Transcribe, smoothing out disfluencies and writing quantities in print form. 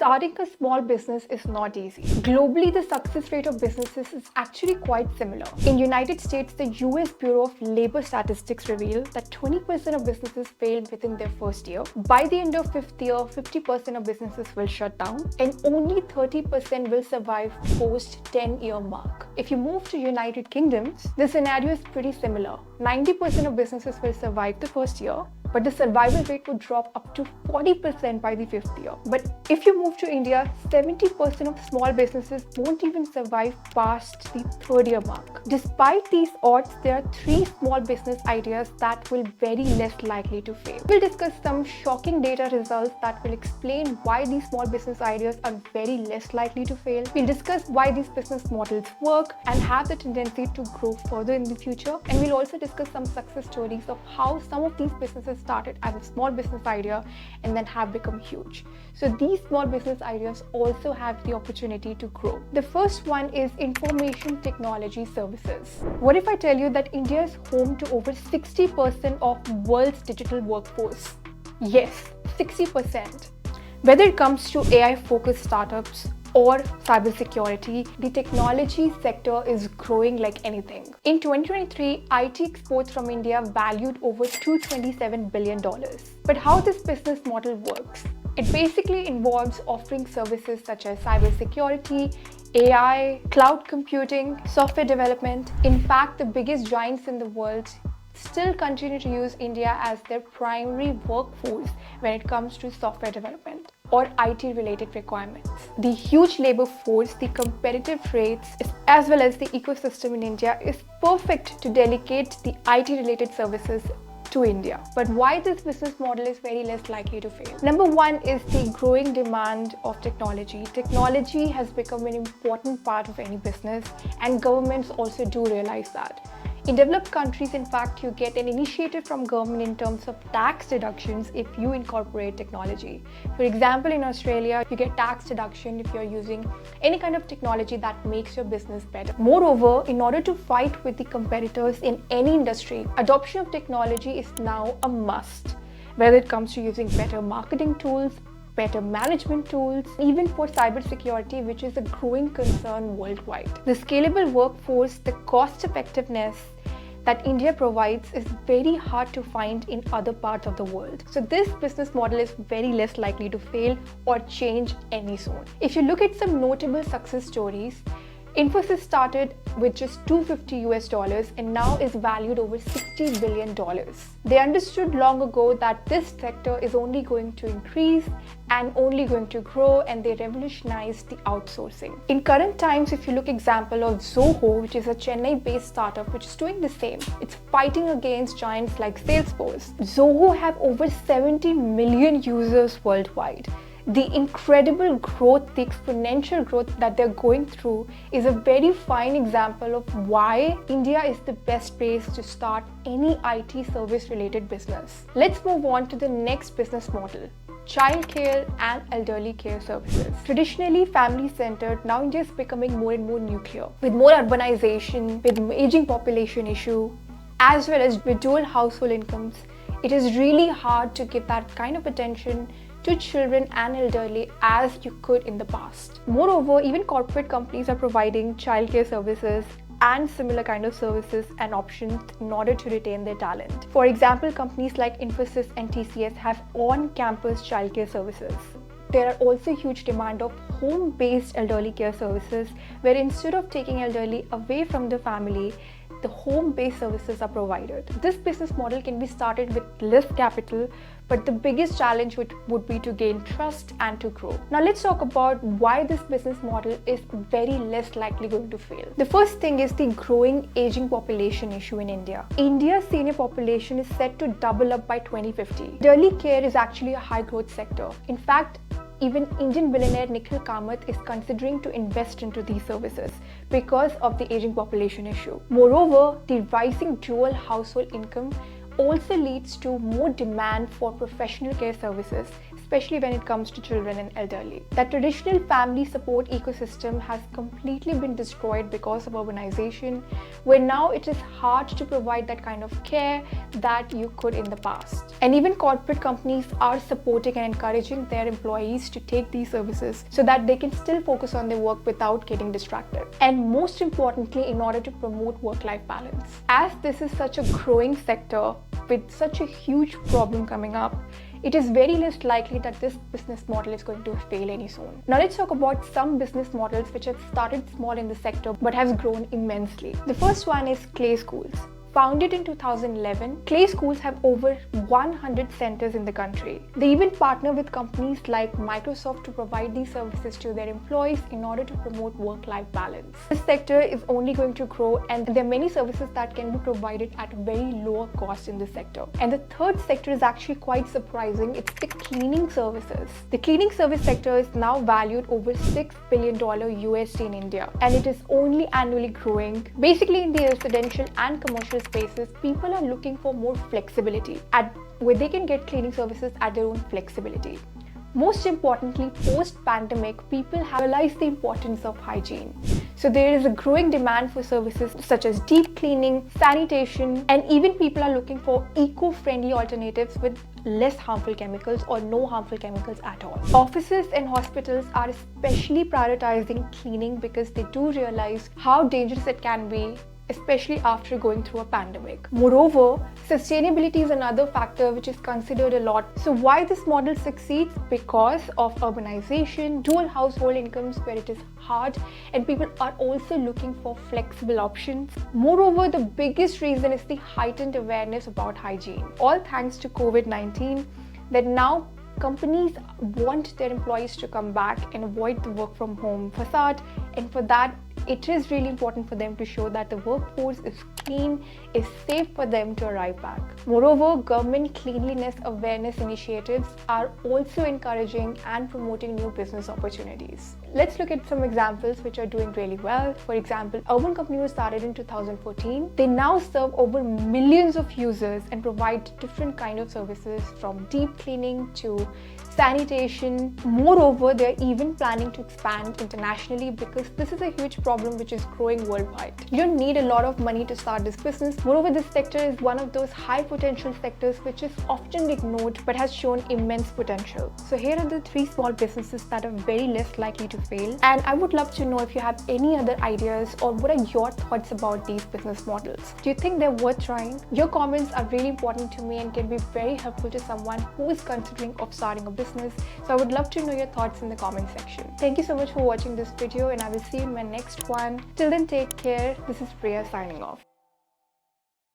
starting a small business is not easy. Globally, the success rate of businesses is actually quite similar. In United States, the US Bureau of Labor Statistics revealed that 20% of businesses fail within their first year. By the end of fifth year, 50% of businesses will shut down and only 30% will survive post 10-year mark. If you move to United Kingdom, the scenario is pretty similar. 90% of businesses will survive the first year, but the survival rate would drop up to 40% by the fifth year. But if you move to India, 70% of small businesses won't even survive past the third year mark. Despite these odds, there are 3 small business ideas that will very less likely to fail. We'll discuss some shocking data results that will explain why these small business ideas are very less likely to fail. We'll discuss why these business models work and have the tendency to grow further in the future. And we'll also discuss some success stories of how some of these businesses started as a small business idea and then have become huge. So these small business ideas also have the opportunity to grow. The first one is information technology services. What if I tell you that India is home to over 60% of world's digital workforce? Yes, 60%. Whether it comes to AI-focused startups or cybersecurity, the technology sector is growing like anything. In 2023, IT exports from India valued over $227 billion. But how this business model works? It basically involves offering services such as cybersecurity, AI, cloud computing, software development. In fact, the biggest giants in the world still continue to use India as their primary workforce when it comes to software development or IT-related requirements. The huge labor force, the competitive rates, as well as the ecosystem in India is perfect to delegate the IT-related services to India. But why this business model is very less likely to fail? Number one is the growing demand of technology. Technology has become an important part of any business, and governments also do realize that. In developed countries, in fact, you get an initiative from government in terms of tax deductions if you incorporate technology. For example, in Australia, you get tax deduction if you're using any kind of technology that makes your business better. Moreover, in order to fight with the competitors in any industry, adoption of technology is now a must. Whether it comes to using better marketing tools, better management tools, even for cybersecurity, which is a growing concern worldwide. The scalable workforce, the cost effectiveness that India provides is very hard to find in other parts of the world. So this business model is very less likely to fail or change any soon. If you look at some notable success stories, Infosys started with just $250 and now is valued over $60 billion. They understood long ago that this sector is only going to increase and only going to grow, and they revolutionized the outsourcing. In current times, if you look example of Zoho, which is a Chennai-based startup which is doing the same, it's fighting against giants like Salesforce. Zoho have over 70 million users worldwide. The incredible growth, the exponential growth that they're going through is a very fine example of why India is the best place to start any IT service related business. Let's move on to the next business model. Childcare and elderly care services. Traditionally family-centered, now India is becoming more and more nuclear. With more urbanization, with aging population issue, as well as with dual household incomes, it is really hard to give that kind of attention to children and elderly as you could in the past. Moreover, even corporate companies are providing childcare services and similar kind of services and options in order to retain their talent. For example, companies like Infosys and TCS have on-campus childcare services. There are also huge demand of home-based elderly care services, where instead of taking elderly away from the family, the home-based services are provided. This business model can be started with less capital, but the biggest challenge would be to gain trust and to grow. Now let's talk about why this business model is very less likely going to fail. The first thing is the growing aging population issue in India. India's senior population is set to double up by 2050. Elderly care is actually a high growth sector. In fact, even Indian billionaire Nikhil Kamath is considering to invest into these services because of the aging population issue. Moreover, the rising dual household income also leads to more demand for professional care services, especially when it comes to children and elderly. That traditional family support ecosystem has completely been destroyed because of urbanization, where now it is hard to provide that kind of care that you could in the past. And even corporate companies are supporting and encouraging their employees to take these services so that they can still focus on their work without getting distracted. And most importantly, in order to promote work-life balance. As this is such a growing sector with such a huge problem coming up, it is very less likely that this business model is going to fail any soon. Now let's talk about some business models which have started small in the sector but has grown immensely. The first one is Clay Schools. Founded in 2011, Clay Schools have over 100 centers in the country. They even partner with companies like Microsoft to provide these services to their employees in order to promote work-life balance. This sector is only going to grow, and there are many services that can be provided at very lower cost in this sector. And the third sector is actually quite surprising. It's the cleaning services. The cleaning service sector is now valued over $6 billion USD in India, and it is only annually growing. Basically, in the residential and commercial spaces, people are looking for more flexibility where they can get cleaning services at their own flexibility. Most importantly, post-pandemic, people have realized the importance of hygiene. So there is a growing demand for services such as deep cleaning, sanitation, and even people are looking for eco-friendly alternatives with less harmful chemicals or no harmful chemicals at all. Offices and hospitals are especially prioritizing cleaning because they do realize how dangerous it can be, especially after going through a pandemic. Moreover, sustainability is another factor which is considered a lot. So why this model succeeds? Because of urbanization, dual household incomes where it is hard, and people are also looking for flexible options. Moreover, the biggest reason is the heightened awareness about hygiene. All thanks to COVID-19, that now companies want their employees to come back and avoid the work from home facade, and for that it is really important for them to show that the workforce is clean, is safe for them to arrive back. Moreover, government cleanliness awareness initiatives are also encouraging and promoting new business opportunities. Let's look at some examples which are doing really well. For example, Urban Company was started in 2014. They now serve over millions of users and provide different kind of services from deep cleaning to sanitation. Moreover, they're even planning to expand internationally because this is a huge problem which is growing worldwide. You don't need a lot of money to start this business. Moreover, this sector is one of those high potential sectors which is often ignored but has shown immense potential. So here are the 3 small businesses that are very less likely to fail. And I would love to know if you have any other ideas or what are your thoughts about these business models. Do you think they're worth trying? Your comments are really important to me and can be very helpful to someone who is considering of starting a business. So I would love to know your thoughts in the comment section. Thank you so much for watching this video, and I will see you in my next one. Till then, take care. This is Priya signing off.